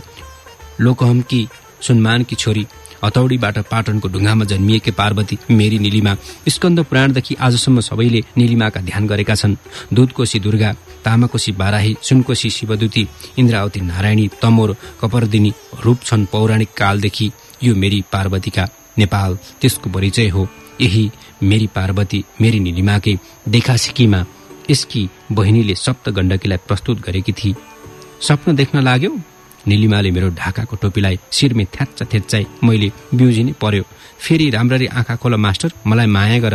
लोकहमकी सुनमानकी छोरी, हतौडीबाट पाटनको ढुङ्गामा जन्मिएकी पार्वती मेरी नीलिमा। स्कन्द पुराणदेखि आजसम्म सबैले नीलिमाका ध्यान गरेका छन्। दुधकोशी दुर्गा, तामाकोशी बाराही, सुनकोशी शिवदूती, इन्द्रावती नारायणी, तमोर कपर्दिनी रूप छन् पौराणिक कालदेखि। यो मेरी पार्वतीका नेपाल त्यसको परिचय हो। यही मेरी पार्वती मेरी नीलिमाकै देखासिकीमा यसकी बहिनीले सप्त गण्डकीलाई प्रस्तुत गरेकी थिए। स्वप्न देख्न लाग्यो। नीलिमाले मेरो ढाकाको टोपीलाई शिरमै थ्याच्चा थ्याच्चाई। मैले बिउजिनै पर्यो। फेरि राम्ररी आँखा खोल मास्टर, मलाई माया गर।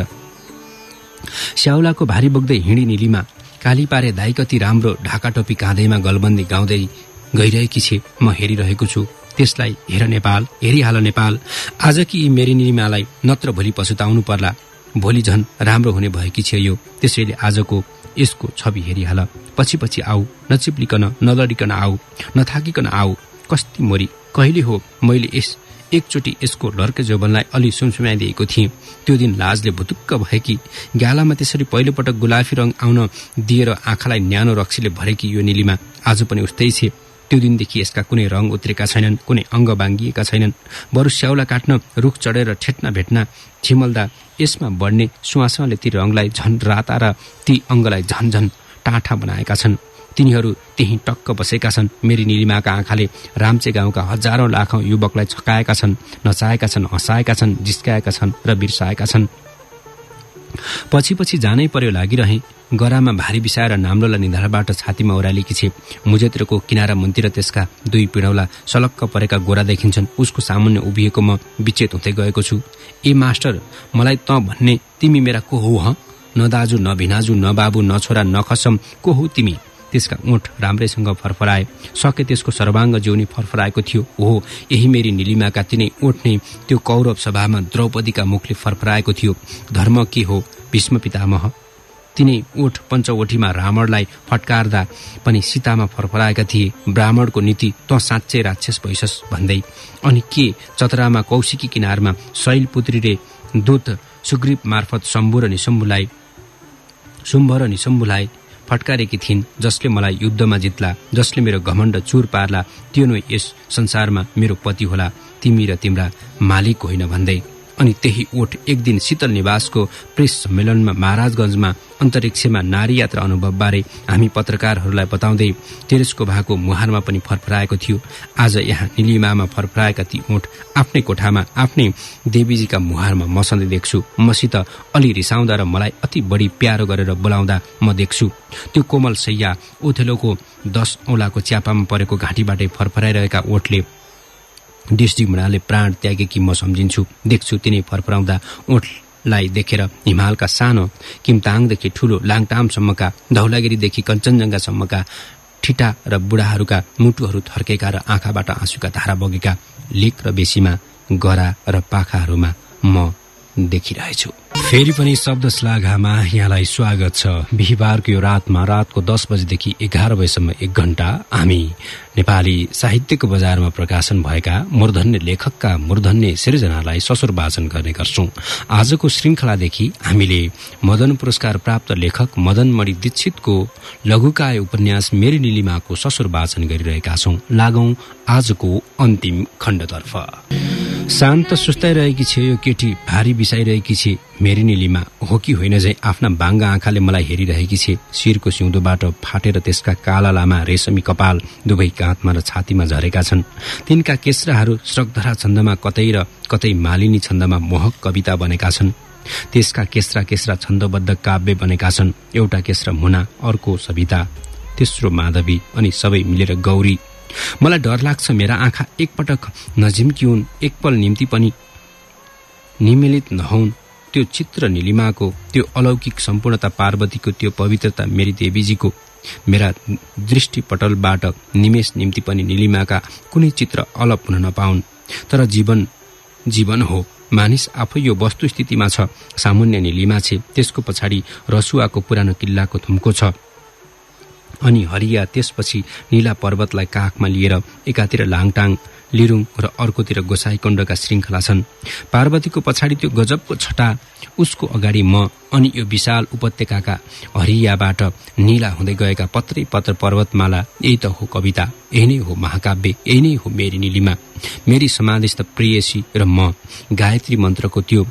स्याउलाको भारी बोक्दै हिँडी नीलिमा। काली पारे दाइ कति राम्रो, ढाका टोपी काँधैमा गलबन्दी गाउँदै गइरहेकी छे। म हेरिरहेको छु त्यसलाई। हेर नेपाल, हेरिहाल नेपाल। आज कि यी मेरी नीलिमालाई नत्र भोलि पछुताउनु पर्ला। भोलि झन् राम्रो हुने भएकी छ यो। त्यसैले आजको यसको छवि हेरिहाल। पछि पछि आऊ, नचिप्लिकन, नलडिकन आऊ, नथाकिकन आऊ। कस्ती मोरी, कहिले हो मैले एकचोटि यसको लर्के जौवनलाई अलि सुमसुमाइदिएको थिएँ। त्यो दिन लाजले भुतुक्क भएकी, गालामा त्यसरी पहिलोपटक गुलाफी रङ आउन दिएर आँखालाई न्यानो रक्सीले भरेकी यो नीलिमा आज पनि उस्तै छे। त्यो दिनदेखि यसका कुनै रङ उत्रेका छैनन्, कुनै अङ्ग बाङ्गिएका छैनन्। बरु स्याउला काट्न रुख चढेर ठेट्ना भेट्ना छिमल्दा यसमा बढ्ने सुवासले ती रङलाई झन राता र ती अङ्गलाई झन टाठा बनाएका छन्। तिनीहरू त्यही टक्क बसेका छन्। मेरी निलिमाका आँखाले राम्चे गाउँका हजारौं लाखौं युवकलाई छकाएका छन्, नचाएका छन्, हँसाएका छन्, जिस्काएका छन् र बिर्साएका छन्। पछि जानै पर्यो लागिरहे। गरामा भारी बिसाएर नाम्लोला निधारबाट छातीमा ओह्रालेकी छे। मुजेतिरको किनारा मुन्तिर त्यसका दुई पिँडौला सलक्क परेका गोरा देखिन्छन्। उसको सामुन्ने उभिएको म विचेत हुँदै गएको छु। ए मास्टर, मलाई त भन्ने तिमी मेरा को हौ? ह न दाजु, न भिनाजु, न बाबु, न छोरा, न खसम, को हौ तिमी? त्यसका ओठ राम्रैसँग फरफराए। सके त्यसको सर्वाङ्ग जिउनी फरफराएको थियो। ओहो, यही मेरी निलिमाका तिनै ओठ नै त्यो कौरव सभामा द्रौपदीका मुखले फरफराएको थियो। धर्म के हो भीष्म पितामह? तिनै ओठ पञ्चवटीमा रावणलाई फटकार्दा पनि सीतामा फरफराएका थिए। ब्राह्मणको नीति त साँच्चै राक्षस भइसस् भन्दै। अनि के चतरामा कौशिकी किनारमा शैलपुत्रीले दूत सुग्रीव मार्फत शुम्भ र निशम्भुलाई फटकारेकी थिइन्। जसले मलाई युद्धमा जित्ला, जसले मेरो घमण्ड चूर पार्ला, त्यो नै यस संसारमा मेरो पति होला, तिमी र तिम्रा मालिक होइन भन्दै। अनि त्यही ओठ एक दिन शीतल निवासको प्रेस सम्मेलनमा महाराजगञ्जमा अन्तरिक्षमा नारी यात्रा अनुभवबारे हामी पत्रकारहरूलाई बताउँदै तेरेसको भाको मुहारमा पनि फरफराएको थियो। आज यहाँ निलिमामा फरफराएका ती ओठ आफ्नै कोठामा आफ्नै देवीजीका मुहारमा म सधैँ देख्छु। मसित अलि रिसाउँदा र मलाई अति बढी प्यारो गरेर बोलाउँदा म देख्छु। त्यो कोमल सैया ओथेलोको 10 औँलाको च्यापामा परेको घाँटीबाटै फरफराइरहेका ओठले डिस्डी मुनाले प्राण त्यागेकी म सम्झिन्छु। देख्छु तिनै फरफराउँदा ओठलाई देखेर हिमालका सानो किमताङदेखि ठूलो लाङटामसम्मका, धौलागिरीदेखि कञ्चनजङ्घासम्मका ठिटा र बुढाहरूका मुटुहरू थर्केका र आँखाबाट आँसुका धारा बगेका लेक र बेसीमा, गरा र पाखाहरूमा म देखिरहेछु। फेरि पनि शब्द श्लाघामा यहाँलाई स्वागत छ। बिहिबारको यो रातमा रातको 10 बजेदेखि 11 बजेसम्म 1 घण्टा हामी नेपाली साहित्यको बजारमा प्रकाशन भएका मूर्धन्य लेखकका मूर्धन्य सिर्जनालाई ससुर वाचन गर्ने गर्छौं। आजको श्रृंखलादेखि हामीले मदन पुरस्कार प्राप्त लेखक मदन मणि दीक्षितको लघुकाय उपन्यास मेरी निलिमाको ससुर वाचन गरिरहेका छौं। लागौं आजको अन्तिम खण्डतर्फ। शान्त सुस्ताइरहेकी छे यो केटी, भारी बिसाइरहेकी छे मेरी निलिमा। हो कि होइन झै आफ्ना बाङ्गा आँखाले मलाई हेरिरहेकी छे। शिरको सिउँदोबाट फाटेर त्यसका काला लामा रेशमी कपाल दुवै काँधमा र छातीमा झरेका छन्। तिनका केस्राहरू श्रगधरा छन्दमा कतै र कतै मालिनी छन्दमा मोहक कविता बनेका छन्। त्यसका केस्रा छन्दबद्ध काव्य बनेका छन्। एउटा केस्रा मुना, अर्को सविता, तेस्रो माधवी अनि सबै मिलेर गौरी। मलाई डर लाग्छ मेरा आँखा एकपटक नझिम्किउन्, एकपल निम्ति पनि निमेलित नहुन्। त्यो चित्र निलिमाको, त्यो अलौकिक सम्पूर्णता पार्वतीको, त्यो पवित्रता मेरी देवीजीको मेरा दृष्टिपटलबाट निमेष निम्ति पनि निलिमाका कुनै चित्र अलप हुन नपाउन्। तर जीवन हो। मानिस आफै यो वस्तुस्थितिमा छ। सामुन्य निलिमा छे, त्यसको पछाडि रसुवाको पुरानो किल्लाको थुम्को छ। अनि हरिया, त्यसपछि नीला पर्वतलाई काखमा लिएर एकातिर लाङटाङ लिरुङ र अर्कोतिर गोसाईकुण्डका श्रृङ्खला छन्। पार्वतीको पछाडि त्यो गजबको छटा, उसको अगाडि म, अनि यो विशाल उपत्यकाका हरियाबाट नीला हुँदै गएका पत्रै पत्र पर्वतमाला। यही त हो कविता, यही नै हो महाकाव्य, यही नै हो मेरी निलिमा, मेरी समाधिस्थ प्रेयसी र म। गायत्री मन्त्रको त्यो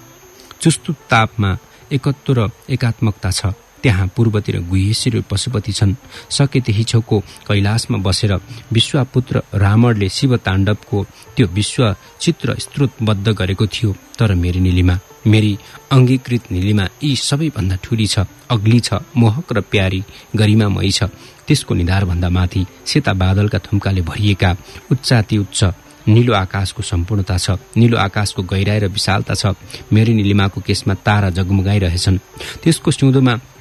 चुस्तु तापमा एकत्व र एकात्मकता छ। त्यहाँ पूर्वतिर गुहेश्वर पशुपति छन्। सके त्यही छेउको कैलाशमा बसेर विश्वापुत्र रावणले शिव ताण्डवको त्यो विश्व चित्र स्त्रोतबद्ध गरेको थियो। तर मेरी निलिमा, मेरी अङ्गीकृत निलिमा यी सबैभन्दा ठूली छ, अग्ली छ, मोहक र प्यारी, गरिमामयी छ। त्यसको निधारभन्दा माथि सेता बादलका थुम्काले भरिएका उच्चाति उच्च नीलो आकाशको सम्पूर्णता छ। नीलो आकाशको गहिराई र विशालता छ। मेरी निलिमाको केसमा तारा जगमगाइरहेछन्। त्यसको सिउँदोमा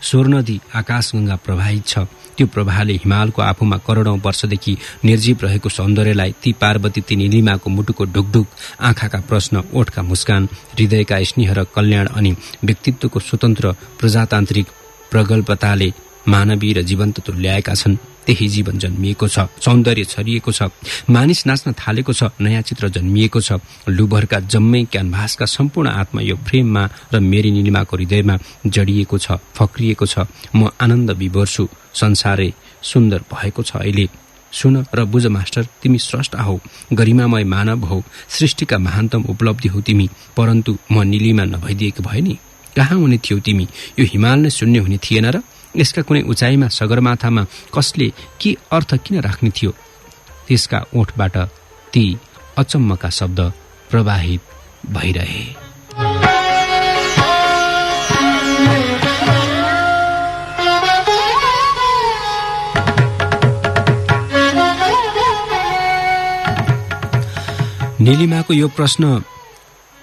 स्वर्णदी आकाशगंगा प्रवाहित छ। त्यो प्रवाहले हिमालको आफूमा करोडौं वर्षदेखि निर्जीव रहेको सौन्दर्यलाई, ती पार्वती, ती निलिमाको मुटुको ढुकढुक, आँखाका प्रश्न, ओठका मुस्कान, हृदयका स्नेह र कल्याण अनि व्यक्तित्वको स्वतन्त्र प्रजातान्त्रिक प्रगल्भताले मानवीय र जीवन्त तुल्याएका छन्। त्यही जीवन जन्मिएको छ, सौन्दर्य छरिएको छ, मानिस नाच्न थालेको छ, नयाँ चित्र जन्मिएको छ। लुभरका जम्मै क्यानभासका सम्पूर्ण आत्मा यो फ्रेममा र मेरी निलिमाको हृदयमा जडिएको छ, फक्रिएको छ। म आनन्द विभोर छु। संसारै सुन्दर भएको छ अहिले। सुन र बुझ मास्टर, तिमी स्रष्टा हौ, गरिमामय मानव हौ, सृष्टिका महानतम उपलब्धि हौ तिमी। परन्तु म नीलिमा नभइदिएको भए नि कहाँ हुने थियो तिमी? यो हिमाल नै शून्य हुने थिएन र? यसका कुनै उचाइमा सगरमाथामा कसले के अर्थ किन राख्ने थियो? त्यसका ओठबाट ती अचम्मका शब्द प्रवाहित भइरहे। नीलिमाको यो प्रश्न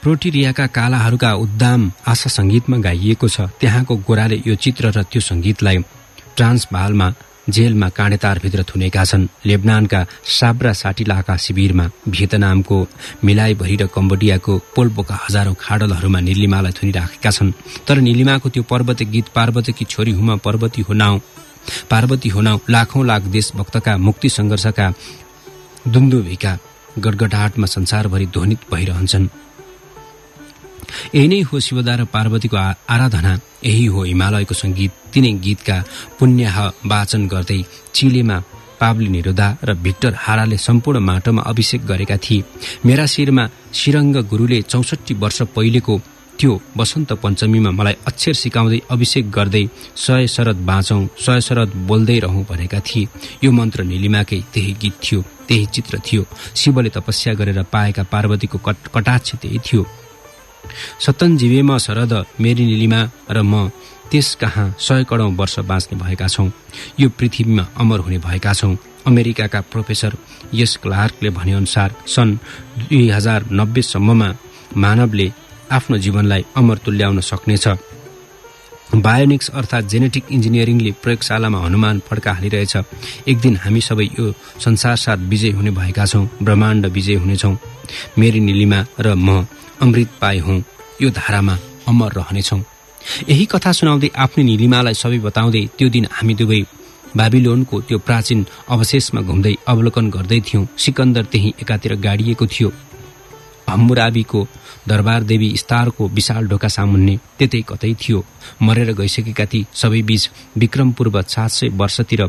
प्रोटिरियाका कालाहरूका उद्दाम आशा सङ्गीतमा गाइएको छ। त्यहाँको गोराले यो चित्र र त्यो सङ्गीतलाई ट्रान्सभालमा जेलमा काँडेतारभित्र थुनेका छन्। लेबनानका साब्रा साटिलाका शिविरमा, भियतनामको मिलाइभरि र कम्बोडियाको पोल्पोका हजारौं खाडलहरूमा नीलिमालाई थुनिराखेका छन्। तर नीलिमाको त्यो पर्वते गीत, पार्वतीकी छोरी हुमा पार्वती हो नाउ, लाखौं लाख देशभक्तका मुक्ति सङ्घर्षका दुन्दुभिका गडगडाटमा संसारभरि ध्वनित भइरहन्छन्। यही नै हो शिवदा र पार्वतीको आराधना, यही हो हिमालयको सङ्गीत। तिनै गीतका पुण्याह वाचन गर्दै चिलेमा पाब्लो नेरुदा र भिक्टर हाराले सम्पूर्ण माटोमा अभिषेक गरेका थिए। मेरा शिरमा शिरङ्ग गुरुले 64 वर्ष पहिलेको त्यो वसन्त पञ्चमीमा मलाई अक्षर सिकाउँदै अभिषेक गर्दै 100 शरद बाँचौं, 100 शरद बोल्दै रहौं भनेका थिए। यो मन्त्र नीलिमाकै त्यही गीत थियो, त्यही चित्र थियो। शिवले तपस्या गरेर पाएका पार्वतीको कटाक्ष त्यही थियो। सतन्जीवेमा शरद मेरी नीलिमा र म त्यस कहाँ 100 करोड वर्ष बाँच्ने भएका छौं। यो पृथ्वीमा अमर हुने भएका छौं। अमेरिकाका प्रोफेसर यस क्लार्कले भनेअनुसार सन् 2090 सम्ममा मानवले आफ्नो जीवनलाई अमर तुल्याउन सक्नेछ। बायोनिक्स अर्थात् जेनेटिक इन्जिनियरिङले प्रयोगशालामा हनुमान फड्का हालिरहेछ। एक दिन हामी सबै यो संसार साथ विजय हुने भएका छौं, ब्रह्माण्ड विजय हुनेछौं। मेरी नीलिमा र म अमृत पाए हौं, यो धारामा अमर रहनेछौं। यही कथा सुनाउँदै आफ्नै नीलिमालाई सबै बताउँदै त्यो दिन हामी दुवै बाबिलोनको त्यो प्राचीन अवशेषमा घुम्दै अवलोकन गर्दै थियौं। सिकन्दर त्यही एकातिर गाडिएको थियो। हम्मुराबीको दरबार देवी स्तारको विशाल ढोका सामुन्ने त्यतै कतै थियो। मरेर गइसकेका ती सबै बीच विक्रम पूर्व 700 वर्षतिर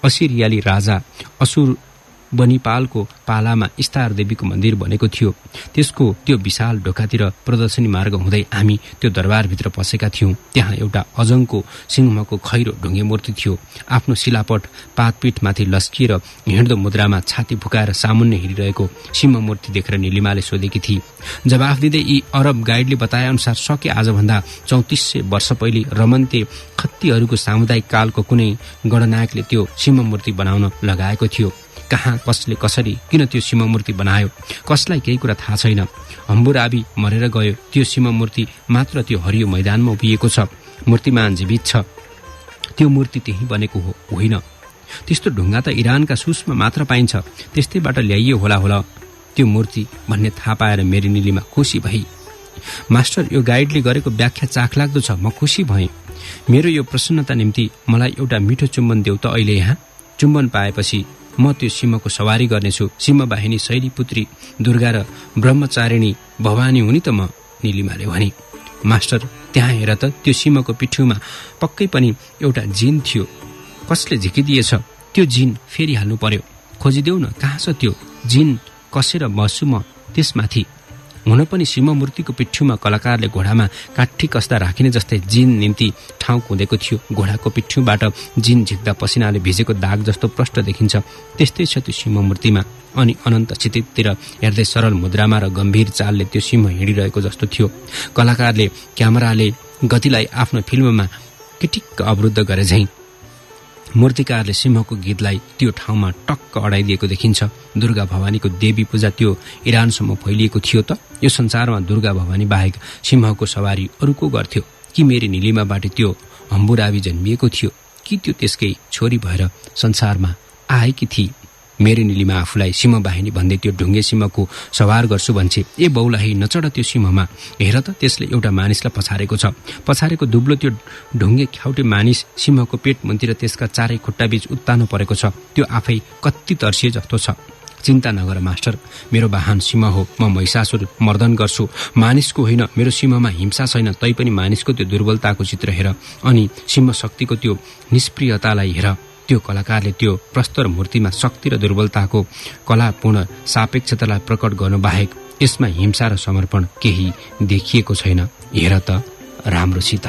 असिरियाली राजा असुरबनिपालको पालामा स्तार देवीको मन्दिर बनेको थियो। त्यसको त्यो विशाल ढोकातिर प्रदर्शनी मार्ग हुँदै हामी त्यो दरबारभित्र पसेका थियौं। त्यहाँ एउटा अजङको सिंहको खैरो ढुङ्गे मूर्ति थियो। आफ्नो शिलापट पातपीठमाथि लस्किएर हिँड्दो मुद्रामा छाती फुकाएर सामुन्ने हेरिरहेको सिंह मूर्ति देखेर नीलिमाले सोधेकी थिए। जवाफ दिँदै यी अरब गाइडले बताए अनुसार सके आजभन्दा 3400 वर्ष पहिले रमन्ते खत्तीहरूको सामुदायिक कालको कुनै गणनायकले त्यो सिंह मूर्ति बनाउन लगाएको थियो। कहाँ, कसले, कसरी, किन त्यो सिंह मूर्ति बनायो, कसलाई केही कुरा थाहा छैन। हम्बुराबी मरेर गयो, त्यो सिंह मूर्ति मात्र त्यो हरियो मैदानमा उभिएको छ। मूर्तिमान जीवित छ। त्यो मूर्ति त्यही बनेको हो होइन। त्यस्तो ढुङ्गा त इरानका सुसमा मात्र पाइन्छ। त्यस्तैबाट ल्याइयो होला त्यो मूर्ति भन्ने थाहा पाएर मेरी नीलिमा खुसी भई। मास्टर, यो गाइडले गरेको व्याख्या चाखलाग्दो छ। म खुसी भएँ। मेरो यो प्रसन्नता निम्ति मलाई एउटा मिठो चुम्बन देऊ त अहिले यहाँ। चुम्बन पाएपछि म त्यो सिंहको सवारी गर्नेछु। सिंह बाहिनी शैलीपुत्री दुर्गा र ब्रह्मचारिणी भवानी हुनी त म, नीलिमाले भनी। मास्टर, त्यहाँ हेर त, त्यो सिंहको पिठ्यूमा पक्कै पनि एउटा जिन थियो। कसले झिकिदिएछ? त्यो जिन फेरि हाल्नु पर्यो। खोजिदेऊ न, कहाँ छ त्यो जिन? कसेर बस्छु म त्यसमाथि। हुन पनि सिंह मूर्तिको पिठ्यूमा कलाकारले घोडामा काठी कस्दा राखिने जस्तै जिन निम्ति ठाउँ कुँदेको थियो। घोडाको पिठ्यूबाट जिन झिक्दा पसिनाले भिजेको दाग जस्तो प्रष्ट देखिन्छ। त्यस्तै छ त्यो सिंह मूर्तिमा। अनि अनन्त क्षितिजतिर हेर्दै सरल मुद्रामा र गम्भीर चालले त्यो सिंह हिँडिरहेको जस्तो थियो। कलाकारले क्यामेराले गतिलाई आफ्नो फिल्ममा किटिक्क अवरुद्ध गरे झैं मूर्तिकारले सिंहको गीतलाई त्यो ठाउँमा टक्क अडाइदिएको देखिन्छ। दुर्गा भवानीको देवी पूजा त्यो इरानसम्म फैलिएको थियो त? यो संसारमा दुर्गा भवानी बाहेक सिंहको सवारी अरू को गर्थ्यो? कि मेरी नीलिमाबाट त्यो हम्बुराबी जन्मिएको थियो? कि त्यो त्यसकै छोरी भएर संसारमा आएकी थिए? मेरी नीलिमा आफूलाई सिंह बाहिनी भन्दै त्यो ढुङ्गे सिंहको सवार गर्छु भन्छे। ए बौलाही, नचढ त्यो सिंहमा। हेर त, त्यसले एउटा मानिसलाई पछारेको छ। पछारेको दुब्लो त्यो ढुङ्गे ख्याउटे मानिस सिंहको पेट मुन्तिर त्यसका चारै खुट्टाबीच उत्तानो परेको छ। त्यो आफै कति तर्सिए जस्तो छ। चिन्ता नगर मास्टर, मेरो वाहन सिंह हो। म महिषासुर मर्दन गर्छु। मानिसको होइन। मेरो सिंहमा हिंसा छैन। तैपनि मानिसको त्यो दुर्बलताको चित्र हेर। अनि सिंह शक्तिको त्यो निष्प्रियतालाई हेर। त्यो कलाकारले त्यो प्रस्तर मूर्तिमा शक्ति र दुर्बलताको कलापूर्ण सापेक्षतालाई प्रकट गर्नुबाहेक यसमा हिंसा र समर्पण केही देखिएको छैन। हेर त राम्रोसित।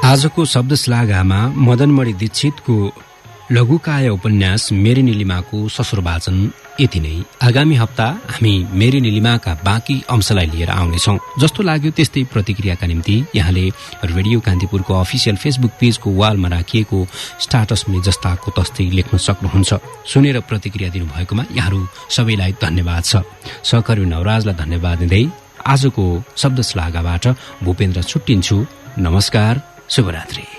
आजको शब्द श्लाघामा मदनमणि दीक्षितको लघुकाय उपन्यास मेरी नीलिमाको ससुर वाचन यति नै। आगामी हप्ता हामी मेरी नीलिमाका बाँकी अंशलाई लिएर आउनेछौं। जस्तो लाग्यो त्यस्तै प्रतिक्रियाका निम्ति यहाँले रेडियो कान्तिपुरको अफिसियल फेसबुक पेजको वालमा राखिएको स्टाटसमा जस्ताको तस्तै लेख्न सक्नुहुन्छ। सुनेर प्रतिक्रिया दिनुभएकोमा यहाँहरू सबैलाई धन्यवाद छ। सहकर्मी नवराजलाई धन्यवाद दिँदै आजको शब्द श्लाघाबाट भूपेन्द्र छुट्टिन्छु। नमस्कार, शुभरात्रि।